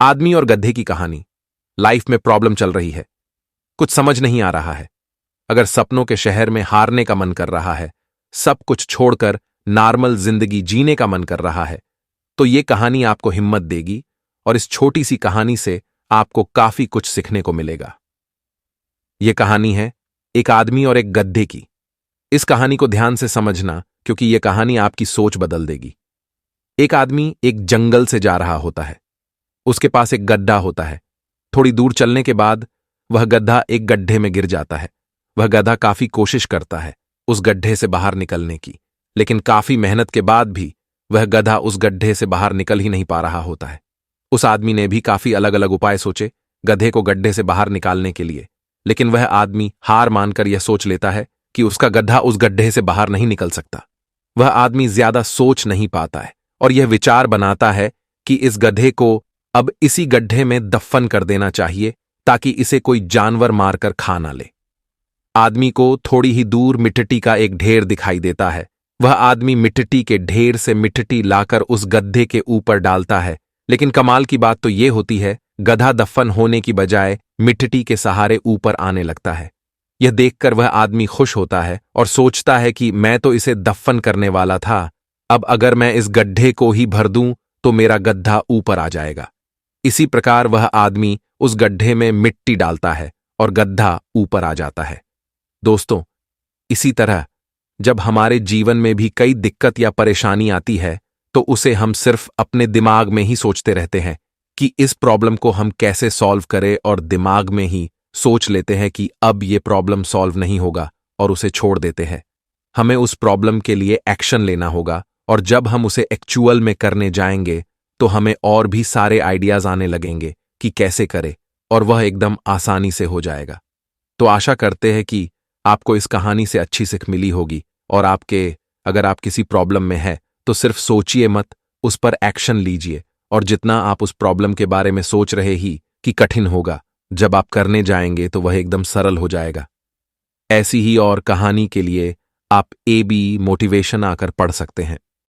आदमी और गधे की कहानी। लाइफ में प्रॉब्लम चल रही है, कुछ समझ नहीं आ रहा है। अगर सपनों के शहर में हारने का मन कर रहा है, सब कुछ छोड़कर नॉर्मल जिंदगी जीने का मन कर रहा है, तो ये कहानी आपको हिम्मत देगी और इस छोटी सी कहानी से आपको काफी कुछ सीखने को मिलेगा। यह कहानी है एक आदमी और एक गधे की। इस कहानी को ध्यान से समझना, क्योंकि यह कहानी आपकी सोच बदल देगी। एक आदमी एक जंगल से जा रहा होता है। उसके पास एक गड्ढा होता है। थोड़ी दूर चलने के बाद वह गड्ढा एक गड्ढे में गिर जाता है। वह गधा काफी कोशिश करता है उस गड्ढे से बाहर निकलने की, लेकिन काफी मेहनत के बाद भी वह गधा उस गड्ढे से बाहर निकल ही नहीं पा रहा होता है। उस आदमी ने भी काफी अलग अलग उपाय सोचे गधे को गड्ढे से बाहर निकालने के लिए, लेकिन वह आदमी हार मानकर यह सोच लेता है कि उसका गड्ढा उस गड्ढे से बाहर नहीं निकल सकता। वह आदमी ज्यादा सोच नहीं पाता है और यह विचार बनाता है कि इस गधे को अब इसी गड्ढे में दफन कर देना चाहिए ताकि इसे कोई जानवर मारकर खा ना ले। आदमी को थोड़ी ही दूर मिट्टी का एक ढेर दिखाई देता है। वह आदमी मिट्टी के ढेर से मिट्टी लाकर उस गड्ढे के ऊपर डालता है, लेकिन कमाल की बात तो यह होती है गधा दफन होने की बजाय मिट्टी के सहारे ऊपर आने लगता है। यह देखकर वह आदमी खुश होता है और सोचता है कि मैं तो इसे दफन करने वाला था, अब अगर मैं इस गड्ढे को ही भर दूं तो मेरा गड्ढा ऊपर आ जाएगा। इसी प्रकार वह आदमी उस गड्ढे में मिट्टी डालता है और गड्ढा ऊपर आ जाता है। दोस्तों, इसी तरह जब हमारे जीवन में भी कई दिक्कत या परेशानी आती है तो उसे हम सिर्फ अपने दिमाग में ही सोचते रहते हैं कि इस प्रॉब्लम को हम कैसे सॉल्व करें, और दिमाग में ही सोच लेते हैं कि अब ये प्रॉब्लम सॉल्व नहीं होगा और उसे छोड़ देते हैं। हमें उस प्रॉब्लम के लिए एक्शन लेना होगा, और जब हम उसे एक्चुअल में करने जाएंगे तो हमें और भी सारे आइडियाज आने लगेंगे कि कैसे करें, और वह एकदम आसानी से हो जाएगा। तो आशा करते हैं कि आपको इस कहानी से अच्छी सीख मिली होगी, और अगर आप किसी प्रॉब्लम में है तो सिर्फ सोचिए मत, उस पर एक्शन लीजिए। और जितना आप उस प्रॉब्लम के बारे में सोच रहे ही कि कठिन होगा, जब आप करने जाएंगे तो वह एकदम सरल हो जाएगा। ऐसी ही और कहानी के लिए आप AB मोटिवेशन आकर पढ़ सकते हैं।